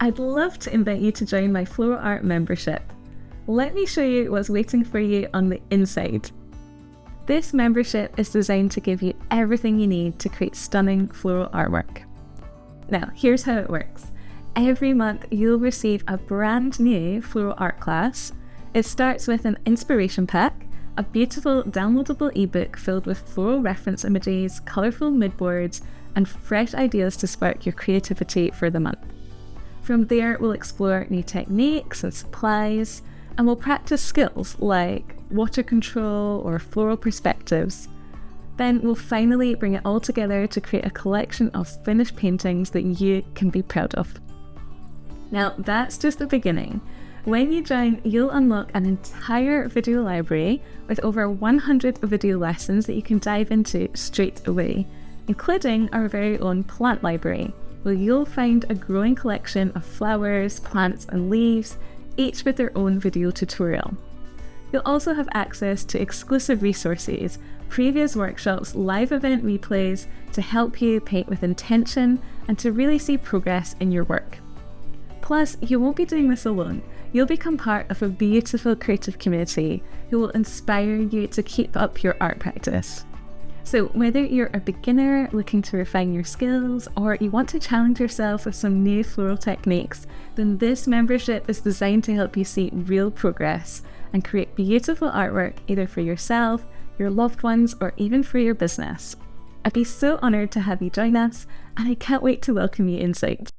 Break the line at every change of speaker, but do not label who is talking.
I'd love to invite you to join my Floral Art membership. Let me show you what's waiting for you on the inside. This membership is designed to give you everything you need to create stunning floral artwork. Now, here's how it works. Every month, you'll receive a brand new floral art class. It starts with an inspiration pack, a beautiful downloadable ebook filled with floral reference images, colourful mood boards, and fresh ideas to spark your creativity for the month. From there, we'll explore new techniques and supplies, and we'll practice skills like water control or floral perspectives. Then we'll finally bring it all together to create a collection of finished paintings that you can be proud of. Now, that's just the beginning. When you join, you'll unlock an entire video library with over 100 video lessons that you can dive into straight away, including our very own plant library, where you'll find a growing collection of flowers, plants, and leaves, each with their own video tutorial. You'll also have access to exclusive resources, previous workshops, live event replays to help you paint with intention and to really see progress in your work. Plus, you won't be doing this alone. You'll become part of a beautiful creative community who will inspire you to keep up your art practice. So whether you're a beginner looking to refine your skills or you want to challenge yourself with some new floral techniques, then this membership is designed to help you see real progress and create beautiful artwork either for yourself, your loved ones, or even for your business. I'd be so honoured to have you join us, and I can't wait to welcome you inside.